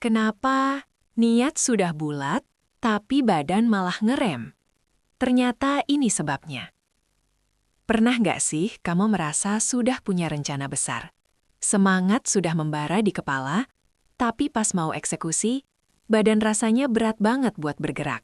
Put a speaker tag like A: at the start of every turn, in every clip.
A: Kenapa niat sudah bulat, tapi badan malah ngerem? Ternyata ini sebabnya. Pernah nggak sih kamu merasa sudah punya rencana besar? Semangat sudah membara di kepala, tapi pas mau eksekusi, badan rasanya berat banget buat bergerak.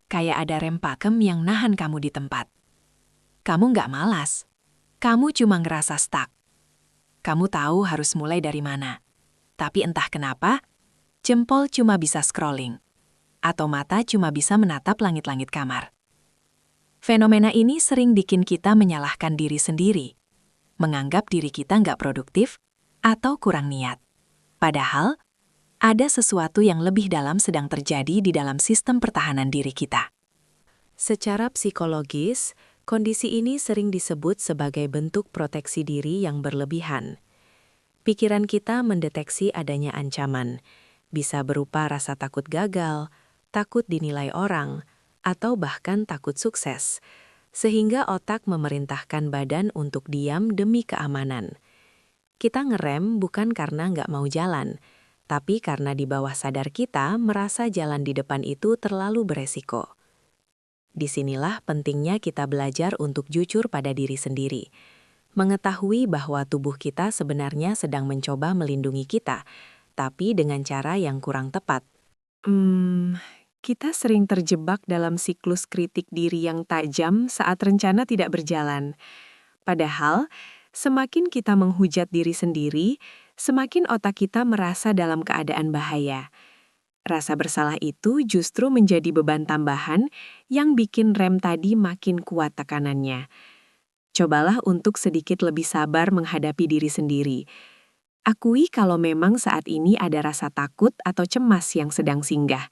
A: Kayak ada rem pakem yang nahan kamu di tempat. Kamu nggak malas, kamu cuma ngerasa stuck. Kamu tahu harus mulai dari mana. Tapi entah kenapa, jempol cuma bisa scrolling. Atau mata cuma bisa menatap langit-langit kamar. Fenomena ini sering bikin kita menyalahkan diri sendiri. Menganggap diri kita nggak produktif atau kurang niat. Padahal, ada sesuatu yang lebih dalam sedang terjadi di dalam sistem pertahanan diri kita. Secara psikologis, kondisi ini sering disebut sebagai bentuk proteksi diri yang berlebihan. Pikiran kita mendeteksi adanya ancaman, bisa berupa rasa takut gagal, takut dinilai orang, atau bahkan takut sukses, sehingga otak memerintahkan badan untuk diam demi keamanan. Kita ngerem bukan karena nggak mau jalan, tapi karena di bawah sadar kita merasa jalan di depan itu terlalu beresiko. Disinilah pentingnya kita belajar untuk jujur pada diri sendiri. Mengetahui bahwa tubuh kita sebenarnya sedang mencoba melindungi kita, tapi dengan cara yang kurang tepat. Kita sering terjebak dalam siklus kritik diri yang tajam saat rencana tidak berjalan. Padahal, semakin kita menghujat diri sendiri, semakin otak kita merasa dalam keadaan bahaya. Rasa bersalah itu justru menjadi beban tambahan yang bikin rem tadi makin kuat tekanannya. Cobalah untuk sedikit lebih sabar menghadapi diri sendiri. Akui kalau memang saat ini ada rasa takut atau cemas yang sedang singgah.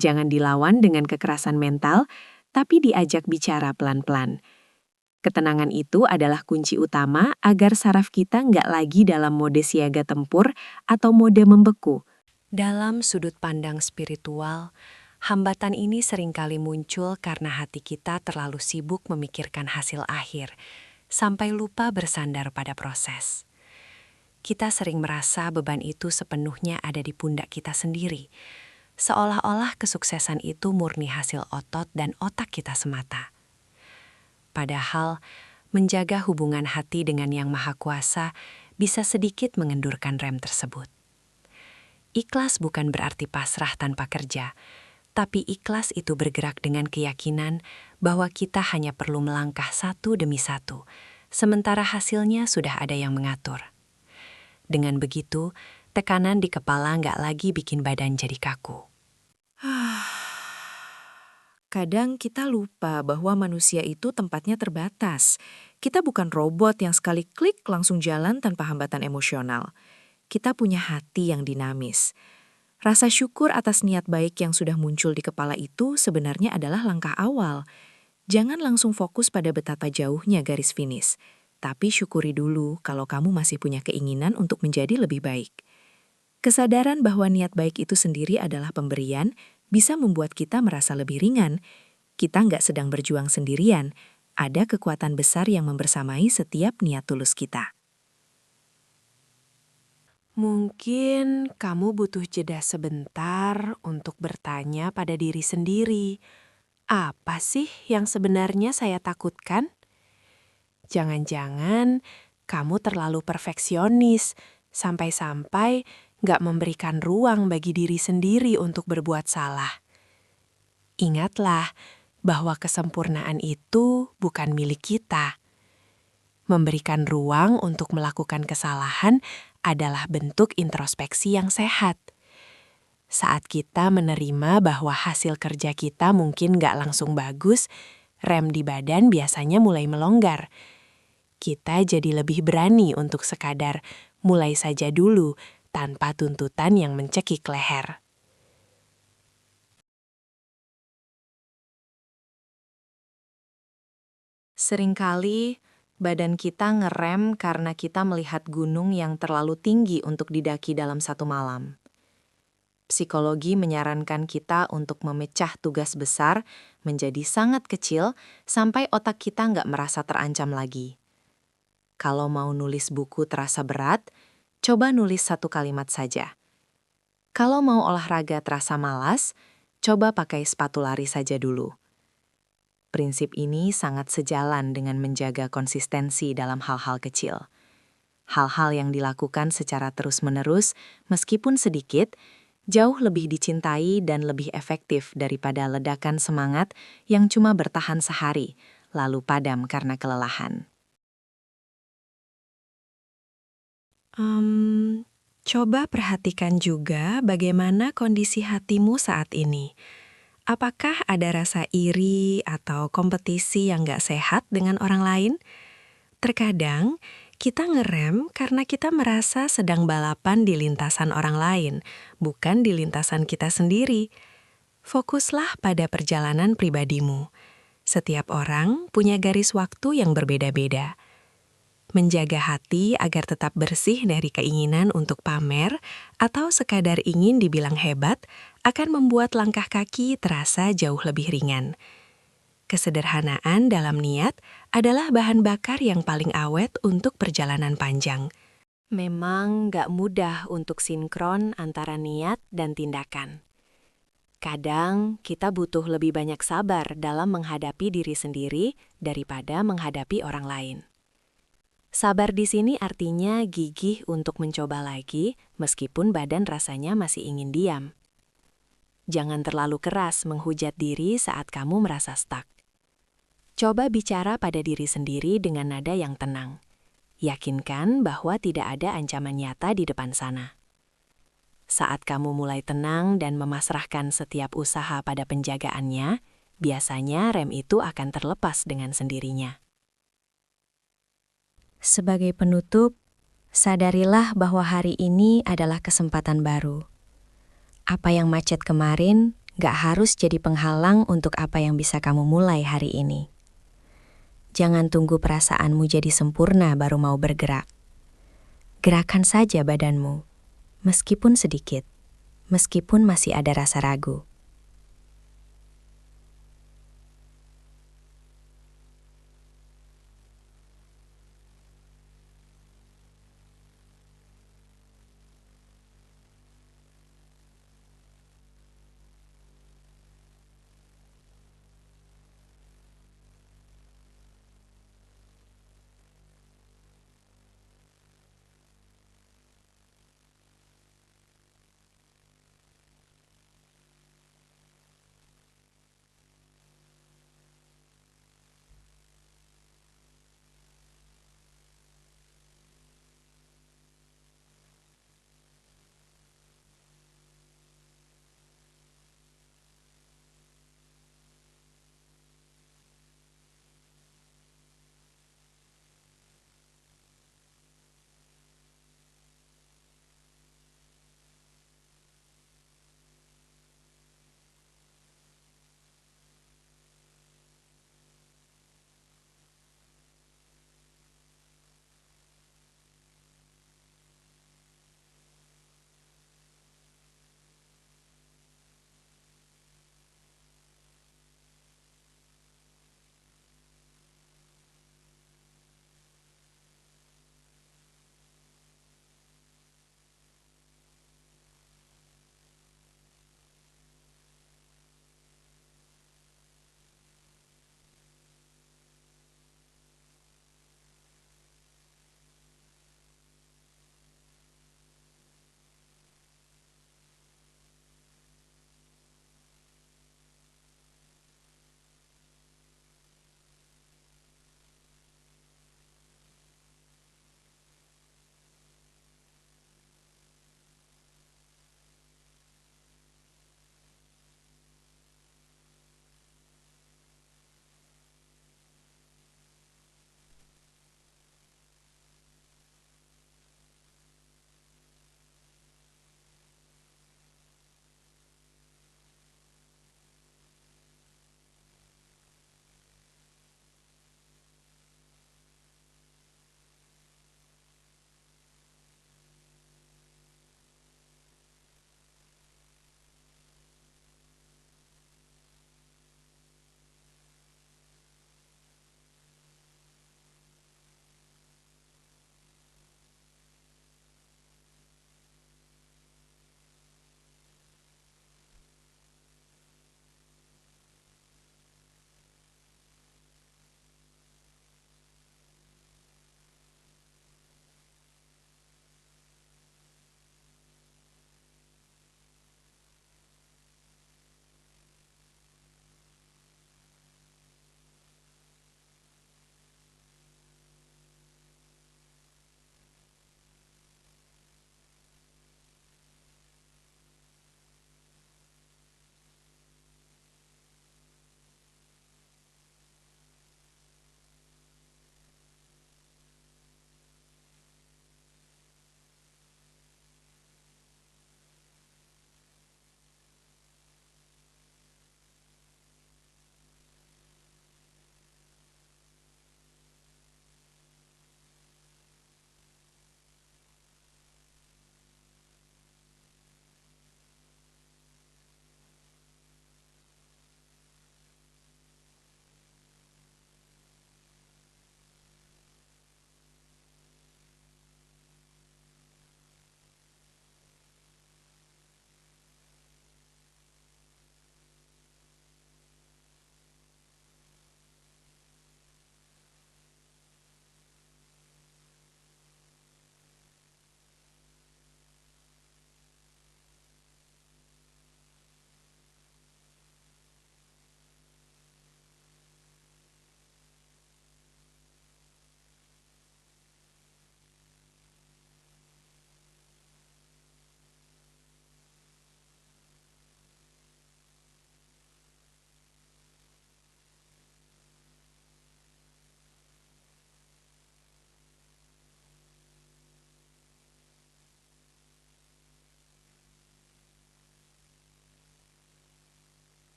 A: Jangan dilawan dengan kekerasan mental, tapi diajak bicara pelan-pelan. Ketenangan itu adalah kunci utama agar saraf kita nggak lagi dalam mode siaga tempur atau mode membeku. Dalam sudut pandang spiritual, hambatan ini seringkali muncul karena hati kita terlalu sibuk memikirkan hasil akhir, sampai lupa bersandar pada proses. Kita sering merasa beban itu sepenuhnya ada di pundak kita sendiri, seolah-olah kesuksesan itu murni hasil otot dan otak kita semata. Padahal, menjaga hubungan hati dengan Yang Maha Kuasa bisa sedikit mengendurkan rem tersebut. Ikhlas bukan berarti pasrah tanpa kerja, tapi ikhlas itu bergerak dengan keyakinan bahwa kita hanya perlu melangkah satu demi satu, sementara hasilnya sudah ada yang mengatur. Dengan begitu, tekanan di kepala nggak lagi bikin badan jadi kaku.
B: Kadang kita lupa bahwa manusia itu tempatnya terbatas. Kita bukan robot yang sekali klik langsung jalan tanpa hambatan emosional. Kita punya hati yang dinamis. Rasa syukur atas niat baik yang sudah muncul di kepala itu sebenarnya adalah langkah awal. Jangan langsung fokus pada betapa jauhnya garis finish, tapi syukuri dulu kalau kamu masih punya keinginan untuk menjadi lebih baik. Kesadaran bahwa niat baik itu sendiri adalah pemberian bisa membuat kita merasa lebih ringan. Kita nggak sedang berjuang sendirian, ada kekuatan besar yang membersamai setiap niat tulus kita.
A: Mungkin kamu butuh jeda sebentar untuk bertanya pada diri sendiri. Apa sih yang sebenarnya saya takutkan? Jangan-jangan kamu terlalu perfeksionis, sampai-sampai nggak memberikan ruang bagi diri sendiri untuk berbuat salah. Ingatlah bahwa kesempurnaan itu bukan milik kita. Memberikan ruang untuk melakukan kesalahan adalah bentuk introspeksi yang sehat. Saat kita menerima bahwa hasil kerja kita mungkin nggak langsung bagus, rem di badan biasanya mulai melonggar. Kita jadi lebih berani untuk sekadar mulai saja dulu tanpa tuntutan yang mencekik leher.
B: Seringkali, badan kita ngerem karena kita melihat gunung yang terlalu tinggi untuk didaki dalam satu malam. Psikologi menyarankan kita untuk memecah tugas besar menjadi sangat kecil sampai otak kita nggak merasa terancam lagi. Kalau mau nulis buku terasa berat, coba nulis satu kalimat saja.
A: Kalau mau olahraga terasa malas, coba pakai sepatu lari saja dulu. Prinsip ini sangat sejalan dengan menjaga konsistensi dalam hal-hal kecil. Hal-hal yang dilakukan secara terus-menerus, meskipun sedikit, jauh lebih dicintai dan lebih efektif daripada ledakan semangat yang cuma bertahan sehari, lalu padam karena kelelahan.
B: Coba perhatikan juga bagaimana kondisi hatimu saat ini. Apakah ada rasa iri atau kompetisi yang gak sehat dengan orang lain? Terkadang, kita ngerem karena kita merasa sedang balapan di lintasan orang lain, bukan di lintasan kita sendiri. Fokuslah pada perjalanan pribadimu. Setiap orang punya garis waktu yang berbeda-beda. Menjaga hati agar tetap bersih dari keinginan untuk pamer atau sekadar ingin dibilang hebat akan membuat langkah kaki terasa jauh lebih ringan. Kesederhanaan dalam niat adalah bahan bakar yang paling awet untuk perjalanan panjang.
A: Memang gak mudah untuk sinkron antara niat dan tindakan. Kadang kita butuh lebih banyak sabar dalam menghadapi diri sendiri daripada menghadapi orang lain. Sabar di sini artinya gigih untuk mencoba lagi meskipun badan rasanya masih ingin diam. Jangan terlalu keras menghujat diri saat kamu merasa stuck. Coba bicara pada diri sendiri dengan nada yang tenang. Yakinkan bahwa tidak ada ancaman nyata di depan sana. Saat kamu mulai tenang dan memasrahkan setiap usaha pada penjagaannya, biasanya rem itu akan terlepas dengan sendirinya.
C: Sebagai penutup, sadarilah bahwa hari ini adalah kesempatan baru. Apa yang macet kemarin gak harus jadi penghalang untuk apa yang bisa kamu mulai hari ini. Jangan tunggu perasaanmu jadi sempurna baru mau bergerak. Gerakan saja badanmu, meskipun sedikit, meskipun masih ada rasa ragu.